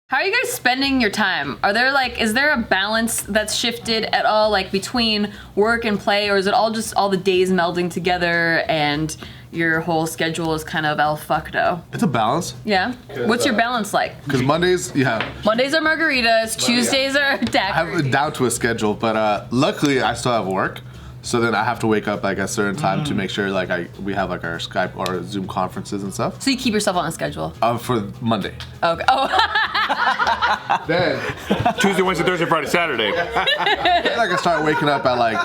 How are you guys spending your time? Are there is there a balance that's shifted at all, like between work and play, or is it all just all the days melding together and your whole schedule is kind of el fuckdo? It's a balance. Yeah? What's your balance like? Because Mondays are margaritas, Tuesdays are daiquiris. I have it down to a schedule, but luckily I still have work. So then I have to wake up like a certain time to make sure we have like our Skype or Zoom conferences and stuff. So you keep yourself on a schedule? For Monday. Okay. Oh. Then Tuesday, Wednesday, Thursday, Friday, Saturday. then I can start waking up at like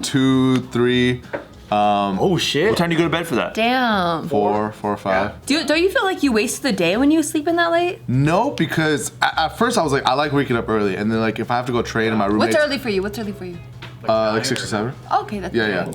2, 3. Oh shit! What time do you go to bed for that? Damn. 4 or 5. Don't you feel like you wasted the day when you sleep in that late? No, because at first I was like, I like waking up early, and then like if I have to go train in my roommate's. What's early for you? Like 6 or 7. Okay, that's Yeah.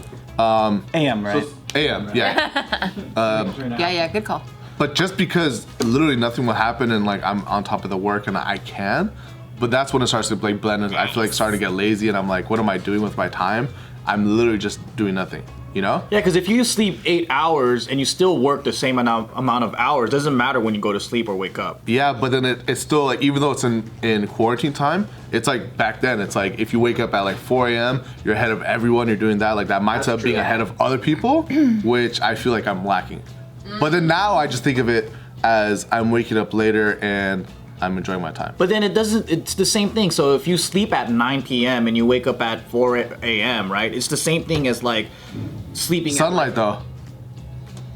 AM, right? AM, yeah. Yeah, good call. But just because literally nothing will happen and like I'm on top of the work and I can, but that's when it starts to like blend and I feel like starting to get lazy and I'm like, what am I doing with my time? I'm literally just doing nothing, you know? Yeah, because if you sleep 8 hours and you still work the same amount of hours, it doesn't matter when you go to sleep or wake up. Yeah, but then it's still like, even though it's in quarantine time, it's like back then, it's like if you wake up at like 4 a.m., you're ahead of everyone, you're doing that, like that mindset of being ahead of other people, which I feel like I'm lacking. But then now I just think of it as I'm waking up later and I'm enjoying my time. But then it's the same thing. So if you sleep at 9 p.m. and you wake up at 4 a.m., right? It's the same thing as like sleeping Sunlight though,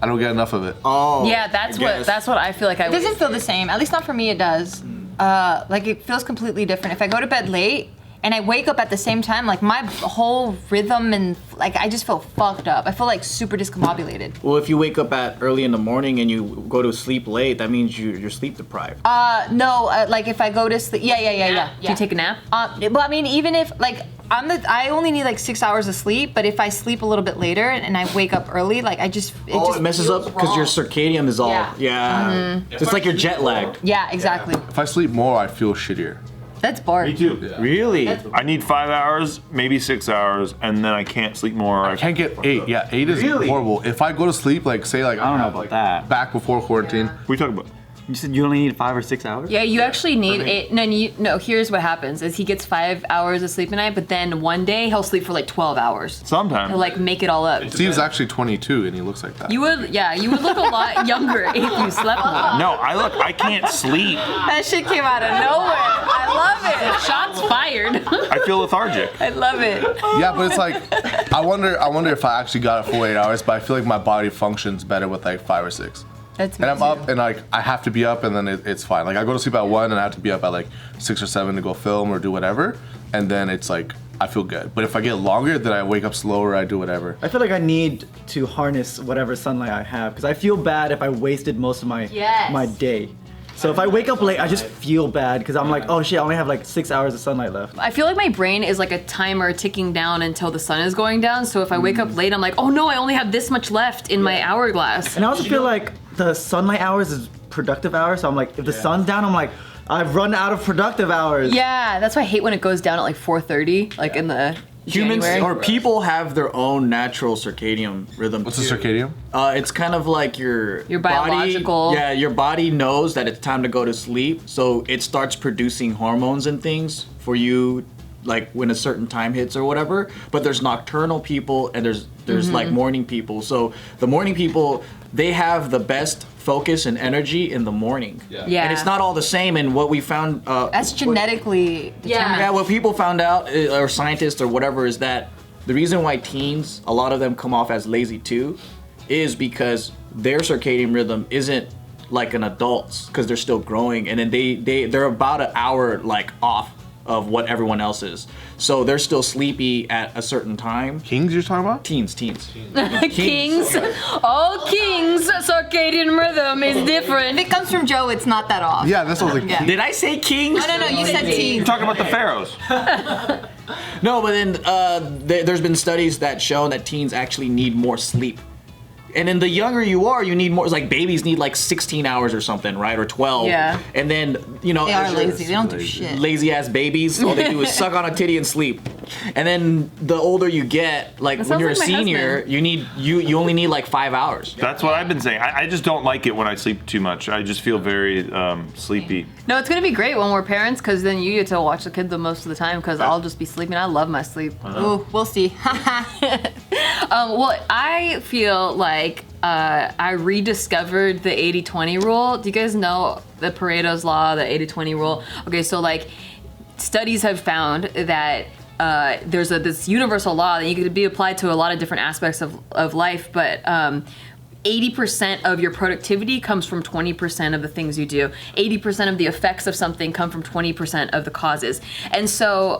I don't get enough of it. Oh. Yeah, that's what I feel like I It doesn't feel the same. At least not for me. It does. Like it feels completely different. If I go to bed late and I wake up at the same time, like my whole rhythm and like I just feel fucked up. I feel like super discombobulated. Well, if you wake up at early in the morning and you go to sleep late, that means you're sleep deprived. No, like if I go to sleep, yeah. Do you take a nap? Well, I mean, even if like I only need like 6 hours of sleep, but if I sleep a little bit later and I wake up early, like it just messes up because your circadian is all It's like you're jet lagged. Yeah, exactly. If I sleep more, I feel shittier. That's bored. Me too. Yeah. Really? I need 5 hours, maybe 6 hours, and then I can't sleep more. I can't get 8. Yeah, 8 is horrible. If I go to sleep, like say like I don't know about that. back before quarantine. What are you talking about? You said you only need 5 or 6 hours? Yeah, you actually need 8. No, here's what happens is he gets 5 hours of sleep a night, but then one day he'll sleep for like 12 hours. Sometimes. He'll like make it all up. Steve's actually 22 and he looks like that. You would look a lot younger if you slept more. No, I can't sleep. That shit came out of nowhere. I love it. Shots fired. I feel lethargic. I love it. Yeah, but it's like I wonder if I actually got a full 8 hours, but I feel like my body functions better with like 5 or 6. That's And I'm up and like I have to be up and then it's fine. Like I go to sleep at 1 and I have to be up at like 6 or 7 to go film or do whatever, and then it's like I feel good. But if I get longer, then I wake up slower, I do whatever. I feel like I need to harness whatever sunlight I have because I feel bad if I wasted most of my day. So if I wake up late, I just feel bad because I'm like, oh shit, I only have like 6 hours of sunlight left. I feel like my brain is like a timer ticking down until the sun is going down. So if I wake up late, I'm like, oh no, I only have this much left in my hourglass. And I also feel like the sunlight hours is productive hours. So I'm like, if the sun's down, I'm like, I've run out of productive hours. Yeah, that's why I hate when it goes down at like 4:30, like in the Humans January. or people have their own natural circadian rhythm. What's a circadian? It's kind of like your biological. Body, yeah, your body knows that it's time to go to sleep, so it starts producing hormones and things for you, like when a certain time hits or whatever. But there's nocturnal people and there's like morning people. So the morning people, they have the best focus and energy in the morning. Yeah. And it's not all the same. And what we found, That's genetically determined. yeah, what people found out, or scientists or whatever, is that the reason why teens, a lot of them come off as lazy too, is because their circadian rhythm isn't like an adult's, because they're still growing, and then they're about an hour like off of what everyone else is. So they're still sleepy at a certain time. Kings you're talking about? Teens. Kings, all kings, circadian rhythm is different. If it comes from Joe, it's not that off. Yeah, that's what I was like. Did I say kings? No, you said teens. You're talking about the pharaohs. No, but then there's been studies that show that teens actually need more sleep. And then the younger you are, you need more. It's like babies need like 16 hours or something, right? Or 12. Yeah. And then, you know, They are lazy. They don't do shit. lazy ass babies. All they do is suck on a titty and sleep. And then the older you get, like That when sounds you're a like my senior, husband. you only need like 5 hours. That's what I've been saying. I just don't like it when I sleep too much. I just feel very sleepy. No, it's gonna be great when we're parents, because then you get to watch the kid the most of the time, because I'll just be sleeping. I love my sleep. Ooh, we'll see. Well, I feel like I rediscovered the 80-20 rule. Do you guys know the Pareto's law, the 80-20 rule? Okay, so like studies have found that there's this universal law that you could be applied to a lot of different aspects of life, but 80% of your productivity comes from 20% of the things you do. 80% of the effects of something come from 20% of the causes. And so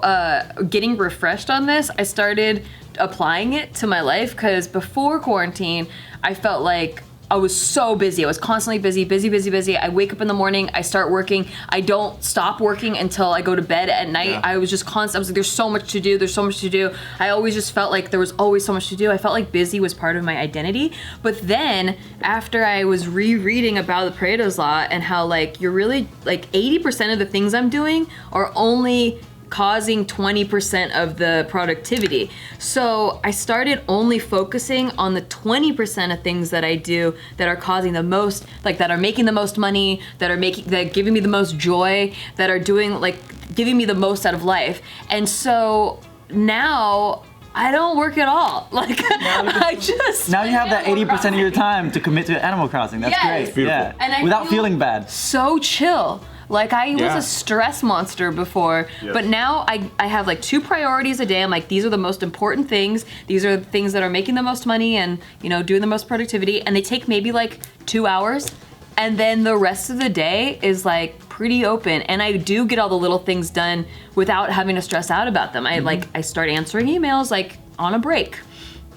getting refreshed on this, I started applying it to my life, because before quarantine, I felt like I was so busy. I was constantly busy. I wake up in the morning, I start working. I don't stop working until I go to bed at night. Yeah. I was just constant. I was like, there's so much to do. I always just felt like there was always so much to do. I felt like busy was part of my identity. But then after I was rereading about the Pareto's law and how like you're really like 80% of the things I'm doing are only causing 20% of the productivity. So I started only focusing on the 20% of things that I do that are causing the most, like that are making the most money, that are giving me the most joy, that are doing like giving me the most out of life. And so now I don't work at all. Like I just Now you have that 80% of your time to commit to Animal Crossing. That's Yes. great. Yeah. And I Without feel feeling bad. so chill. Like I was Yeah. a stress monster before, but now I have like 2 priorities a day. I'm like, these are the most important things. These are the things that are making the most money and, you know, doing the most productivity. And they take maybe like 2 hours. And then the rest of the day is like pretty open. And I do get all the little things done without having to stress out about them. I start answering emails like on a break,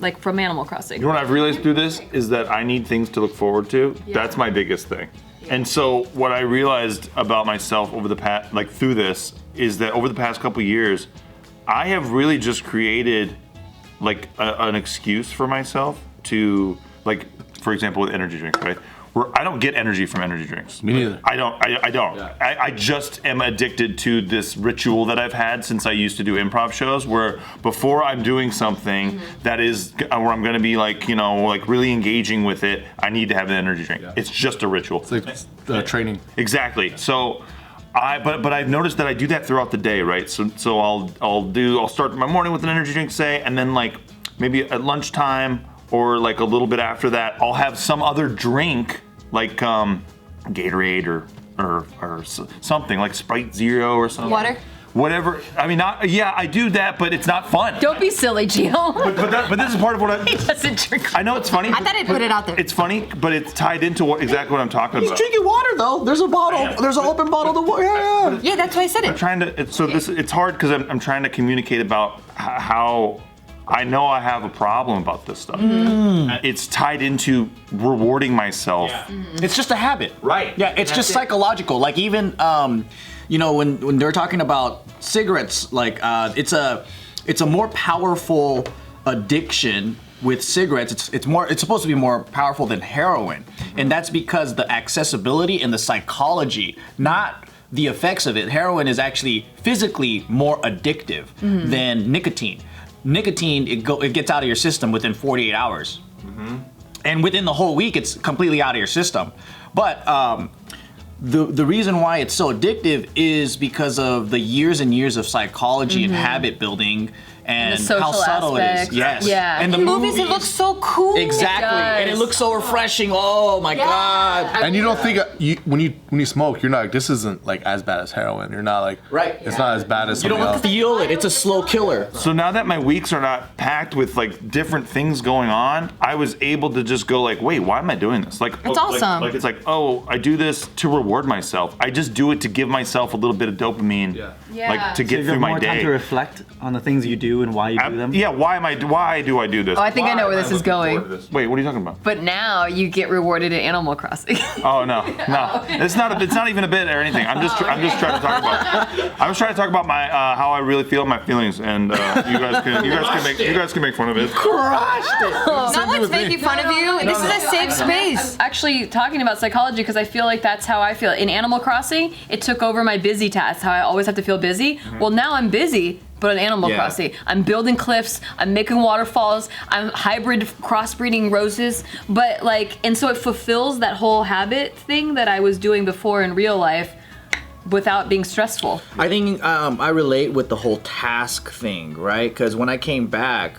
like from Animal Crossing. You know what I've realized through this is that I need things to look forward to. That's my biggest thing. And so what I realized about myself over the past, like through this, is that over the past couple years, I have really just created like an excuse for myself to, like, for example, with energy drinks, right? Where I don't get energy from energy drinks. Me neither. I don't. Yeah. I just am addicted to this ritual that I've had since I used to do improv shows, where before I'm doing something that is where I'm going to be like, you know, like really engaging with it, I need to have an energy drink. Yeah. It's just a ritual. It's like the training. Exactly. So but I've noticed that I do that throughout the day, right? So I'll start my morning with an energy drink, say, and then like maybe at lunchtime or like a little bit after that, I'll have some other drink like Gatorade or something like Sprite Zero or something. Water? Whatever. I mean, I do that, but it's not fun. Don't be silly, Gio. But this is part of what He doesn't drink. I know it's funny. I thought I'd put it out there. It's funny, but it's tied into exactly what I'm talking He's about. drinking water though. There's a bottle. There's an open bottle of water. Yeah. Yeah, that's why I said it. Trying to it's hard because I'm trying to communicate about how I know I have a problem about this stuff. It's tied into rewarding myself. It's just a habit. Right. Yeah, it's just psychological. Like even you know, when they're talking about cigarettes, like it's a more powerful addiction with cigarettes. It's supposed to be more powerful than heroin. And that's because the accessibility and the psychology, not the effects of it. Heroin is actually physically more addictive than nicotine. Nicotine, it gets out of your system within 48 hours. And within the whole week, it's completely out of your system. But the reason why it's so addictive is because of the years and years of psychology and habit building and the social how subtle aspect. it is. Yes. Yeah. And the In movies, it looks so cool. Exactly. And it does. looks so refreshing. Oh my God. And you don't think when you smoke, you're not like, this isn't like as bad as heroin. You're not like, Right. It's not as bad as You something don't else. feel it. It's a slow killer. So now that my weeks are not packed with like different things going on, I was able to just go like, wait, why am I doing this? Like, It's awesome. Like it's like, oh, I do this to reward myself. I just do it to give myself a little bit of dopamine, Yeah. like to So get you through have my more time day. to reflect on the things you do and why you do them. Yeah, why do I do this? Oh, I think I know where Why this am is looking going. forward to this? Wait, what are you talking about? But now you get rewarded in Animal Crossing. Oh no. It's not even a bit or anything. I'm just trying to talk about. I was trying to talk about my how I really feel, my feelings, and you guys can make fun of it. No one's making fun of you. This is a safe space. Actually, talking about psychology, because I feel like that's how I feel. In Animal Crossing, it took over my busy tasks, how I always have to feel busy. Well, now I'm busy, but on Animal Yeah. Crossing. I'm building cliffs, I'm making waterfalls, I'm hybrid crossbreeding roses, but like, and so it fulfills that whole habit thing that I was doing before in real life without being stressful. I think I relate with the whole task thing, right? Because when I came back,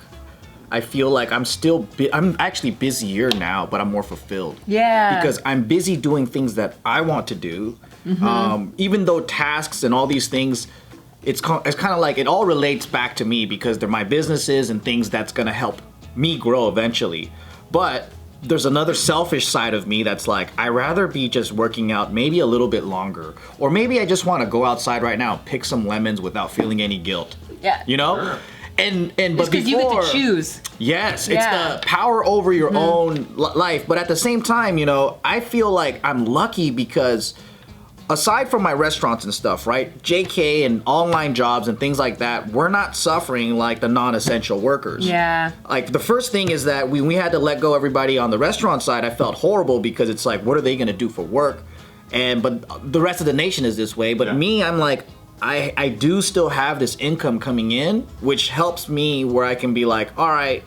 I feel like I'm actually busier now, but I'm more fulfilled. Yeah. Because I'm busy doing things that I want to do. Even though tasks and all these things, it's kind of like it all relates back to me because they're my businesses and things that's gonna help me grow eventually. But there's another selfish side of me that's like, I'd rather be just working out maybe a little bit longer. Or maybe I just want to go outside right now and pick some lemons without feeling any guilt. Yeah. You know? And but Because you get to choose. Yes, Yeah. it's the power over your own life. But at the same time, you know, I feel like I'm lucky because aside from my restaurants and stuff, right? JK and online jobs and things like that, we're not suffering like the non-essential workers. Yeah. Like the first thing is that we had to let go everybody on the restaurant side. I felt horrible because it's like, what are they gonna do for work? But the rest of the nation is this way. But me, I'm like, I do still have this income coming in, which helps me where I can be like, all right,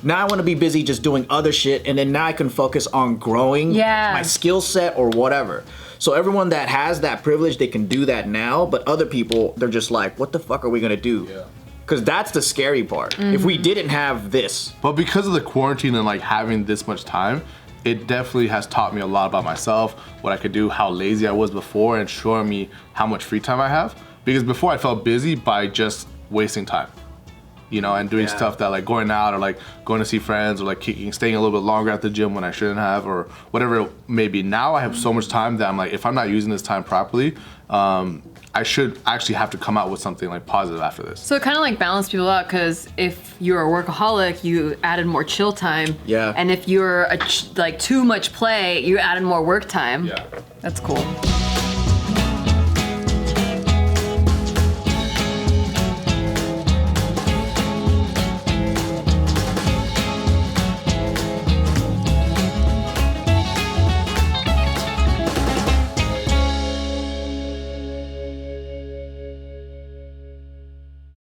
now I want to be busy just doing other shit, and then now I can focus on growing my skill set or whatever. So everyone that has that privilege, they can do that now, but other people, they're just like, what the fuck are we gonna do? Because that's the scary part. If we didn't have this. But because of the quarantine and like having this much time, it definitely has taught me a lot about myself, what I could do, how lazy I was before, and showing me how much free time I have. Because before I felt busy by just wasting time, you know, and doing stuff that like going out or like going to see friends or like staying a little bit longer at the gym when I shouldn't have or whatever it may be. Now I have so much time that I'm like, if I'm not using this time properly, I should actually have to come out with something like positive after this. So it kind of like balanced people out because if you're a workaholic, you added more chill time. Yeah. And if you're like too much play, you added more work time. Yeah. That's cool.